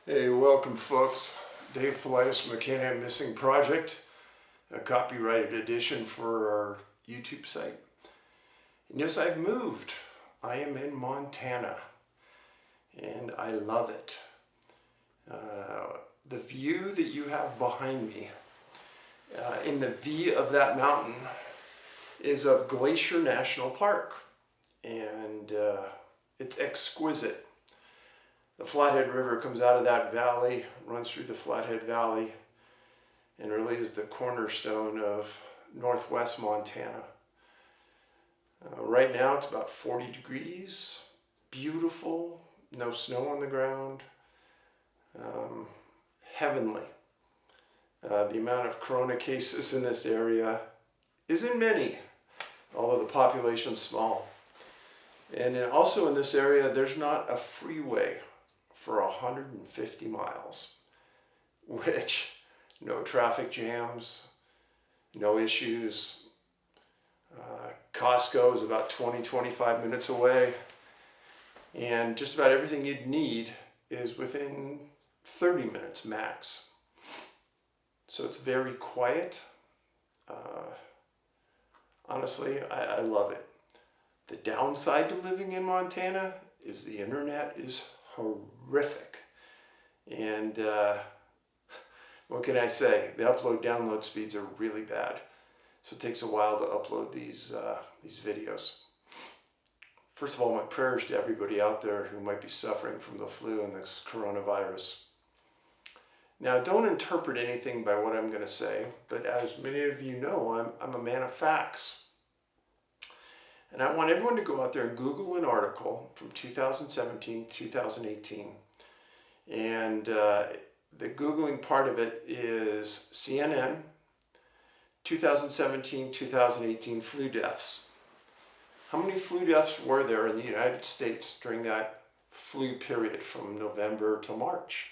Hey, welcome folks. David Paulides from the Can-Am Missing Project, a copyrighted edition for our YouTube site. And yes, I've moved. I am in Montana, and I love it. The view that you have behind me, in the V of that mountain, is of Glacier National Park, and it's exquisite. The Flathead River comes out of that valley, runs through the Flathead Valley, and really is the cornerstone of northwest Montana. Right now it's about 40 degrees, beautiful, no snow on the ground, heavenly. The amount of corona cases in this area isn't many, although the population's small. And also in this area, there's not a freeway for 150 miles, which no traffic jams, no issues. Costco is about 20-25 minutes away, and just about everything you'd need is within 30 minutes max. So it's very quiet. Honestly, I love it. The downside to living in Montana is the internet is horrific. And what can I say? The upload-download speeds are really bad. So it takes a while to upload these videos. First of all, my prayers to everybody out there who might be suffering from the flu and this coronavirus. Now, don't interpret anything by what I'm going to say, but as many of you know, I'm a man of facts. And I want everyone to go out there and Google an article from 2017, 2018. And the Googling part of it is CNN, 2017, 2018 flu deaths. How many flu deaths were there in the United States during that flu period from November to March?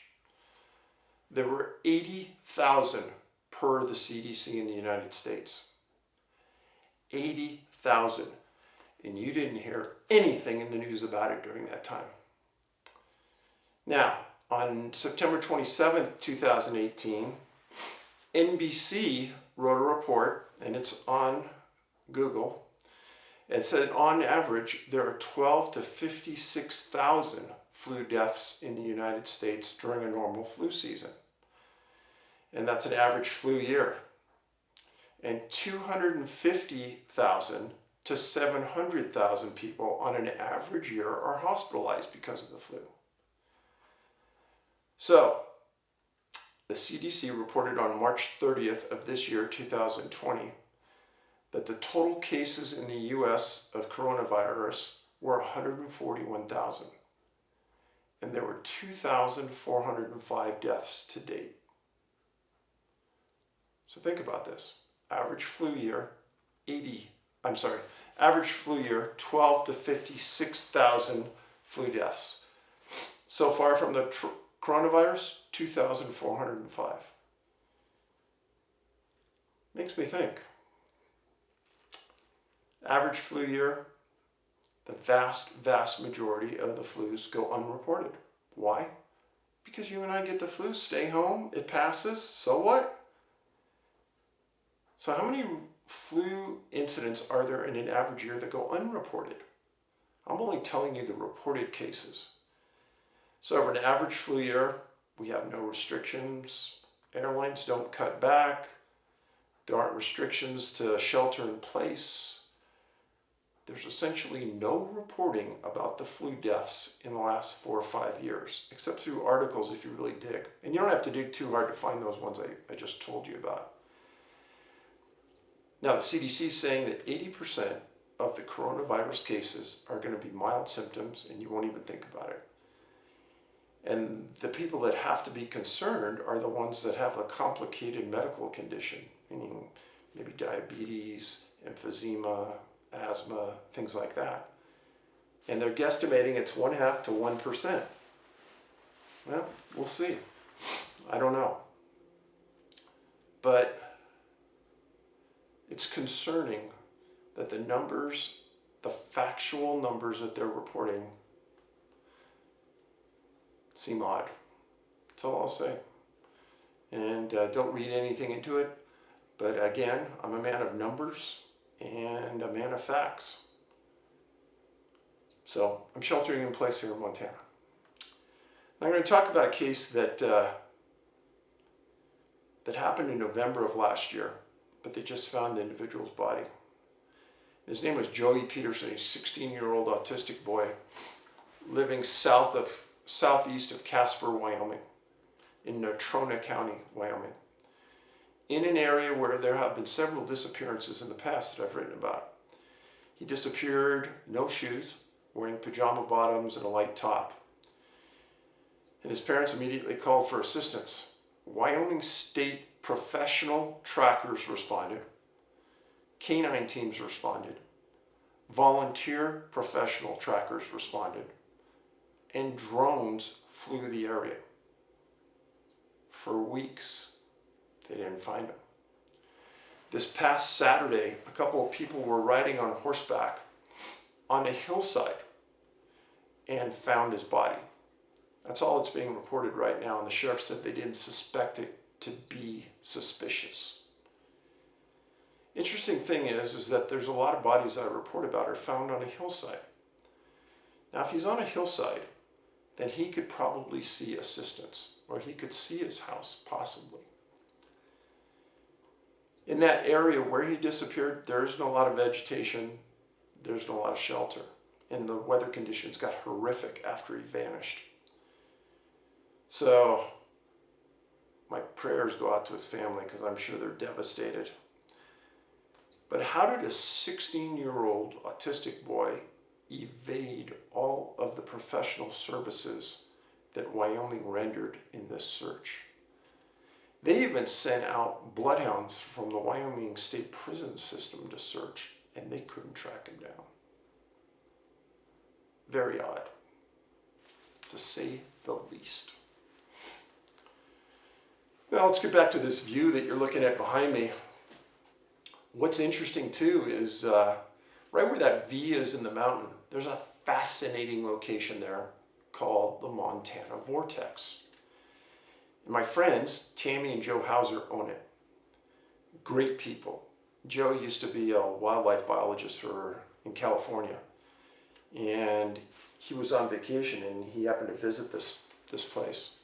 There were 80,000 per the CDC in the United States. 80,000. And you didn't hear anything in the news about it during that time. Now, on September 27th, 2018, NBC wrote a report, and it's on Google. It said on average, there are 12 to 56,000 flu deaths in the United States during a normal flu season. And that's an average flu year. And 250,000 to 700,000 people on an average year are hospitalized because of the flu. So, the CDC reported on March 30th of this year, 2020, that the total cases in the US of coronavirus were 141,000. And there were 2,405 deaths to date. So think about this. Average flu year, average flu year, 12 to 56,000 flu deaths. So far from the coronavirus, 2,405. Makes me think. Average flu year, the vast majority of the flus go unreported. Why? Because you and I get the flu, stay home, it passes, so what? So how many flu incidents are there in an average year that go unreported? I'm only telling you the reported cases. So over an average flu year, we have no restrictions. Airlines don't cut back. There aren't restrictions to shelter in place. There's essentially no reporting about the flu deaths in the last 4 or 5 years, except through articles if you really dig. And you don't have to dig too hard to find those ones I just told you about. Now, the CDC is saying that 80% of the coronavirus cases are going to be mild symptoms and you won't even think about it. And the people that have to be concerned are the ones that have a complicated medical condition, meaning maybe diabetes, emphysema, asthma, things like that. And they're guesstimating it's 0.5 to 1%. Well, we'll see. I don't know. But it's concerning that the numbers, the factual numbers that they're reporting seem odd. That's all I'll say. And don't read anything into it. But again, I'm a man of numbers and a man of facts. So I'm sheltering in place here in Montana. I'm going to talk about a case that happened in November of last year, but they just found the individual's body. His name was Joey Peterson, a 16-year-old autistic boy living southeast of Casper, Wyoming, in Natrona County, Wyoming, in an area where there have been several disappearances in the past that I've written about. He disappeared, no shoes, wearing pajama bottoms and a light top. And his parents immediately called for assistance. Wyoming State professional trackers responded, canine teams responded, volunteer professional trackers responded, and drones flew the area. For weeks, they didn't find him. This past Saturday, a couple of people were riding on horseback on a hillside and found his body. That's all that's being reported right now, and the sheriff said they didn't suspect it to be suspicious. Interesting thing is that there's a lot of bodies I report about are found on a hillside. Now, if he's on a hillside, then he could probably see assistance, or he could see his house, possibly. In that area where he disappeared, there isn't a lot of vegetation, there's not a lot of shelter, and the weather conditions got horrific after he vanished. So, my prayers go out to his family because I'm sure they're devastated. But how did a 16-year-old autistic boy evade all of the professional services that Wyoming rendered in this search? They even sent out bloodhounds from the Wyoming State prison system to search, and they couldn't track him down. Very odd, to say the least. Now let's get back to this view that you're looking at behind me. What's interesting too is right where that V is in the mountain, there's a fascinating location there called the Montana Vortex. And my friends, Tammy and Joe Hauser, own it. Great people. Joe used to be a wildlife biologist in California. And he was on vacation and he happened to visit this place.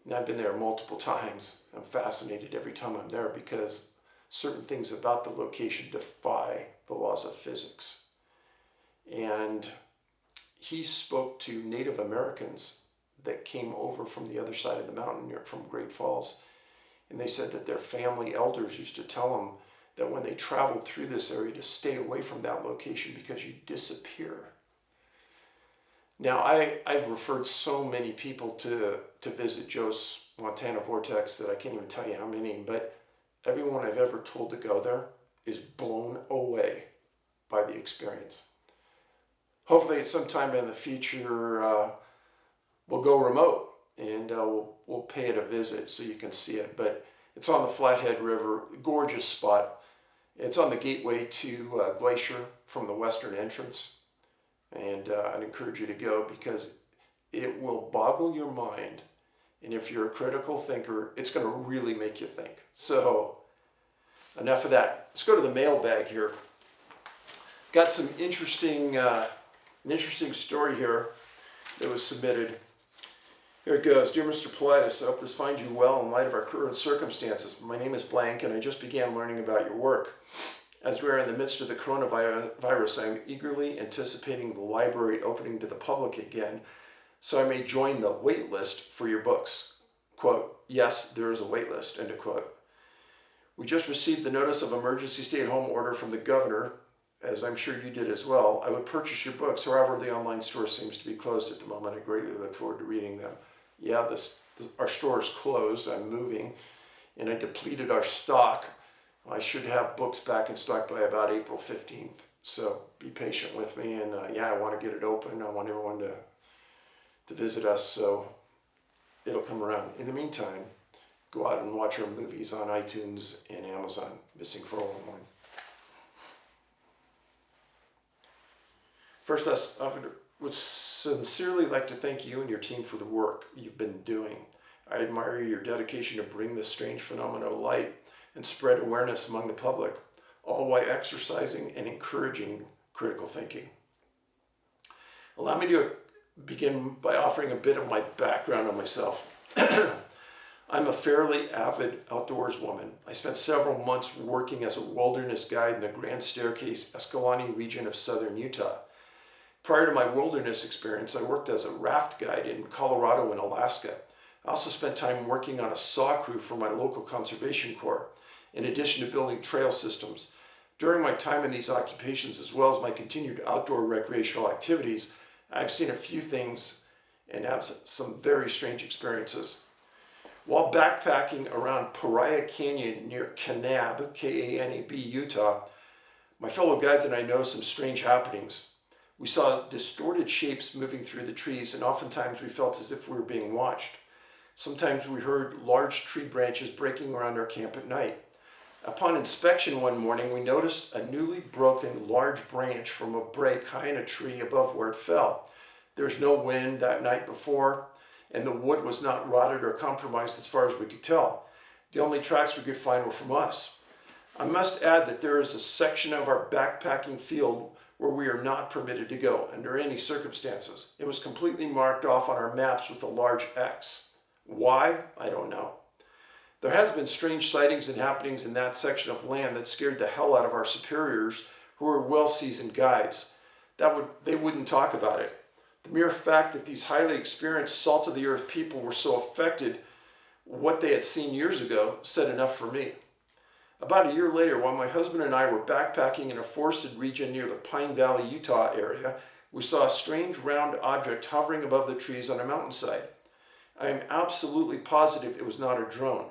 And I've been there multiple times. I'm fascinated every time I'm there because certain things about the location defy the laws of physics. And he spoke to Native Americans that came over from the other side of the mountain, from Great Falls. And they said that their family elders used to tell them that when they traveled through this area to stay away from that location because you disappear. Now, I've referred so many people to visit Joe's Montana Vortex that I can't even tell you how many, but everyone I've ever told to go there is blown away by the experience. Hopefully at some time in the future, we'll go remote and we'll pay it a visit so you can see it. But it's on the Flathead River, gorgeous spot. It's on the gateway to Glacier from the western entrance. And I'd encourage you to go because it will boggle your mind. And if you're a critical thinker, it's going to really make you think. So enough of that. Let's go to the mailbag here. Got some an interesting story here that was submitted. Here it goes. Dear Mr. Paulides, I hope this finds you well in light of our current circumstances. My name is blank and I just began learning about your work. As we are in the midst of the coronavirus, I am eagerly anticipating the library opening to the public again so I may join the wait list for your books. Quote, yes, there is a wait list, end of quote. We just received the notice of emergency stay-at-home order from the governor, as I'm sure you did as well. I would purchase your books, however, the online store seems to be closed at the moment. I greatly look forward to reading them. Yeah, our store is closed. I'm moving, and I depleted our stock. I should have books back in stock by about April 15th. So be patient with me, and yeah, I want to get it open. I want everyone to visit us, so it'll come around. In the meantime, go out and watch our movies on iTunes and Amazon. Missing 411. First, would sincerely like to thank you and your team for the work you've been doing. I admire your dedication to bring this strange phenomenon to light and spread awareness among the public, all while exercising and encouraging critical thinking. Allow me to begin by offering a bit of my background on myself. I'm a fairly avid outdoors woman. I spent several months working as a wilderness guide in the Grand Staircase Escalante region of southern Utah. Prior to my wilderness experience, I worked as a raft guide in Colorado and Alaska. I also spent time working on a saw crew for my local conservation corps, in addition to building trail systems. During my time in these occupations, as well as my continued outdoor recreational activities, I've seen a few things and have some very strange experiences. While backpacking around Pariah Canyon near Kanab, K-A-N-A-B, Utah, my fellow guides and I noticed some strange happenings. We saw distorted shapes moving through the trees, and oftentimes we felt as if we were being watched. Sometimes we heard large tree branches breaking around our camp at night. Upon inspection one morning, we noticed a newly broken large branch from a break high in a tree above where it fell. There was no wind that night before, and the wood was not rotted or compromised as far as we could tell. The only tracks we could find were from us. I must add that there is a section of our backpacking field where we are not permitted to go under any circumstances. It was completely marked off on our maps with a large X. Why? I don't know. There has been strange sightings and happenings in that section of land that scared the hell out of our superiors, who are well-seasoned guides. They wouldn't talk about it. The mere fact that these highly experienced salt-of-the-earth people were so affected what they had seen years ago said enough for me. About a year later, while my husband and I were backpacking in a forested region near the Pine Valley, Utah area, we saw a strange round object hovering above the trees on a mountainside. I am absolutely positive it was not a drone.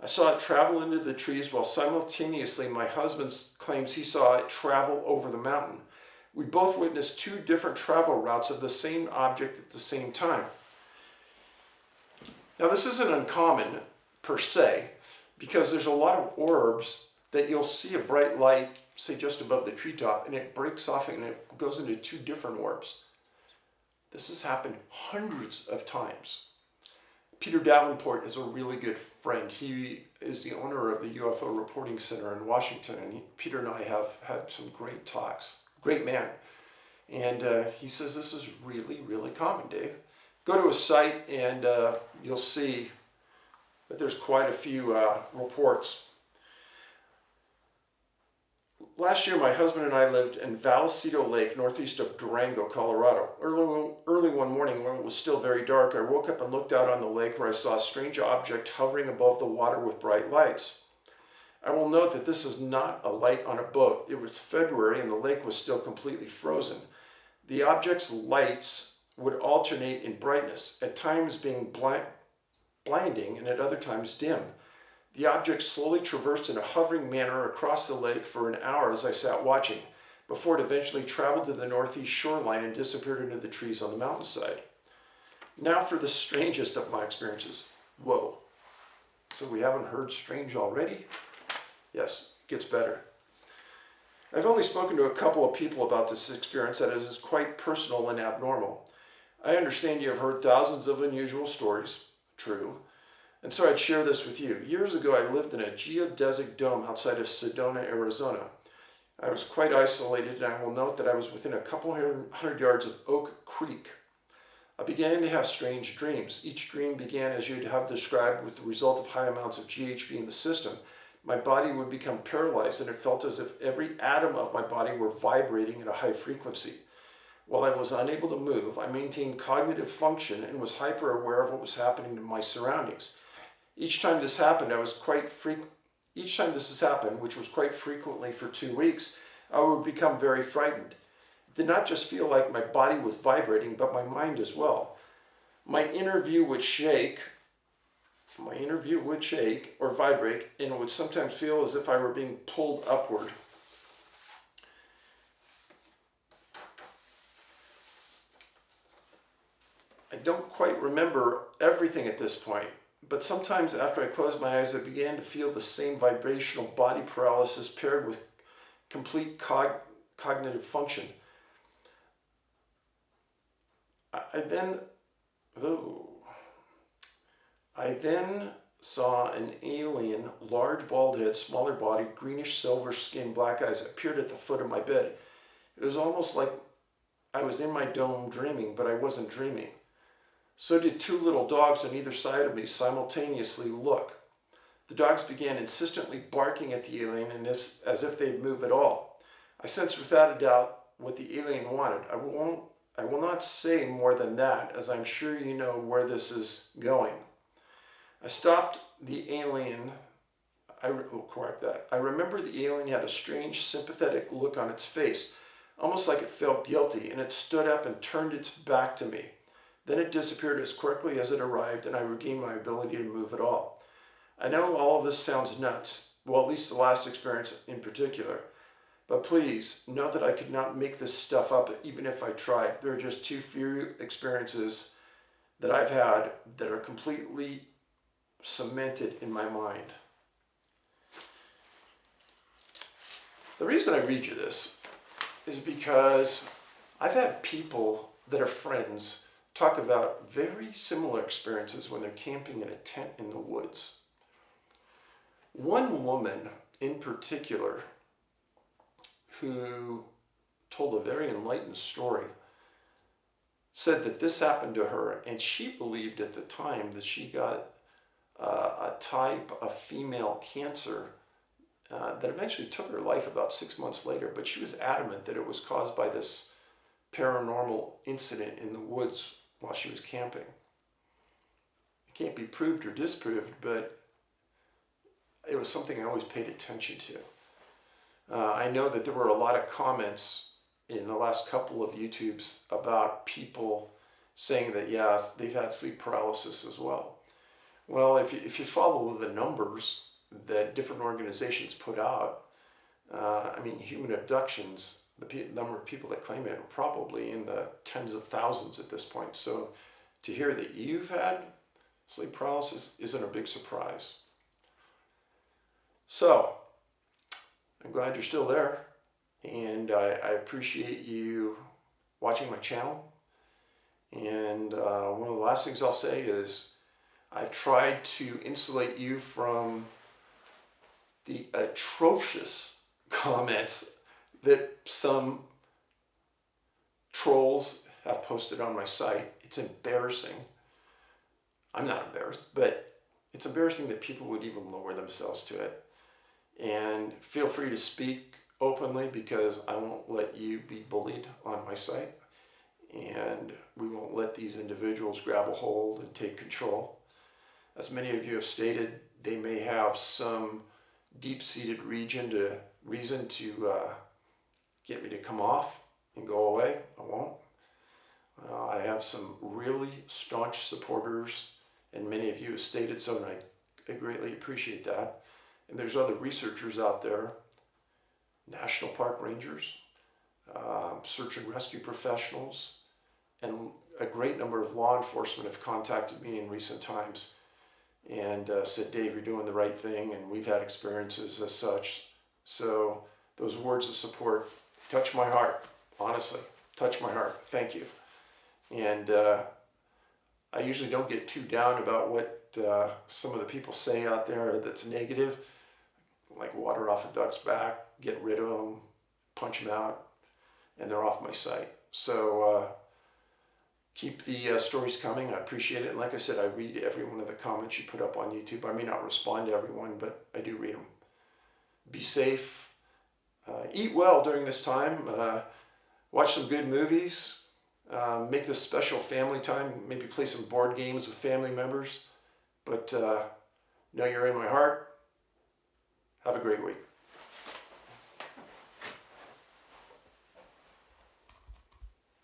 I saw it travel into the trees while simultaneously my husband claims he saw it travel over the mountain. We both witnessed two different travel routes of the same object at the same time. Now, this isn't uncommon per se, because there's a lot of orbs that you'll see a bright light, say just above the treetop, and it breaks off and it goes into two different orbs. This has happened hundreds of times. Peter Davenport is a really good friend. He is the owner of the UFO Reporting Center in Washington, and Peter and I have had some great talks. Great man. And he says this is really, really common, Dave. Go to his site and you'll see that there's quite a few reports. Last year, my husband and I lived in Vallecito Lake, northeast of Durango, Colorado. Early one morning, when it was still very dark, I woke up and looked out on the lake where I saw a strange object hovering above the water with bright lights. I will note that this is not a light on a boat. It was February and the lake was still completely frozen. The object's lights would alternate in brightness, at times being blinding and at other times dim. The object slowly traversed in a hovering manner across the lake for an hour as I sat watching, before it eventually traveled to the northeast shoreline and disappeared into the trees on the mountainside. Now for the strangest of my experiences. Whoa. So we haven't heard strange already? Yes, gets better. I've only spoken to a couple of people about this experience that is quite personal and abnormal. I understand you have heard thousands of unusual stories. True. And so I'd share this with you. Years ago, I lived in a geodesic dome outside of Sedona, Arizona. I was quite isolated, and I will note that I was within a couple hundred yards of Oak Creek. I began to have strange dreams. Each dream began as you'd have described, with the result of high amounts of GHB in the system. My body would become paralyzed, and it felt as if every atom of my body were vibrating at a high frequency. While I was unable to move, I maintained cognitive function and was hyper aware of what was happening to my surroundings. Each time this happened, which was quite frequently for 2 weeks, I would become very frightened. It did not just feel like my body was vibrating, but my mind as well. My inner view would shake or vibrate, and it would sometimes feel as if I were being pulled upward. I don't quite remember everything at this point, but sometimes after I closed my eyes, I began to feel the same vibrational body paralysis paired with complete cognitive function. I then saw an alien, large bald head, smaller body, greenish silver skin, black eyes, appeared at the foot of my bed. It was almost like I was in my dome dreaming, but I wasn't dreaming. So did two little dogs on either side of me simultaneously look. The dogs began insistently barking at the alien and as if they'd move at all. I sensed without a doubt what the alien wanted. I will not say more than that, as I'm sure you know where this is going. I stopped the alien. I will correct that. I remember the alien had a strange, sympathetic look on its face, almost like it felt guilty, and it stood up and turned its back to me. Then it disappeared as quickly as it arrived, and I regained my ability to move at all. I know all of this sounds nuts, well, at least the last experience in particular, but please, know that I could not make this stuff up even if I tried. There are just too few experiences that I've had that are completely cemented in my mind. The reason I read you this is because I've had people that are friends talk about very similar experiences when they're camping in a tent in the woods. One woman in particular who told a very enlightened story said that this happened to her, and she believed at the time that she got a type of female cancer that eventually took her life about 6 months later, but she was adamant that it was caused by this paranormal incident in the woods while she was camping. It can't be proved or disproved, but it was something I always paid attention to. I know that there were a lot of comments in the last couple of YouTubes about people saying that, yeah, they've had sleep paralysis as well. Well, if you follow the numbers that different organizations put out, human abductions, the number of people that claim it are probably in the tens of thousands at this point. So to hear that you've had sleep paralysis isn't a big surprise. So I'm glad you're still there, and I appreciate you watching my channel. And one of the last things I'll say is I've tried to insulate you from the atrocious comments that some trolls have posted on my site. It's embarrassing. I'm not embarrassed, but it's embarrassing that people would even lower themselves to it. And feel free to speak openly, because I won't let you be bullied on my site, and we won't let these individuals grab a hold and take control. As many of you have stated, they may have some deep-seated reason to get me to come off and go away. I won't. I have some really staunch supporters, and many of you have stated so, and I greatly appreciate that. And there's other researchers out there, national park rangers, search and rescue professionals, and a great number of law enforcement have contacted me in recent times and said, Dave, you're doing the right thing, and we've had experiences as such. So those words of support touch my heart, honestly, touch my heart. Thank you. And I usually don't get too down about what some of the people say out there that's negative, like water off a duck's back, get rid of them, punch them out, and they're off my site. So keep the stories coming. I appreciate it. And like I said, I read every one of the comments you put up on YouTube. I may not respond to everyone, but I do read them. Be safe. Eat well during this time. Watch some good movies. Make this special family time. Maybe play some board games with family members. But know you're in my heart. Have a great week.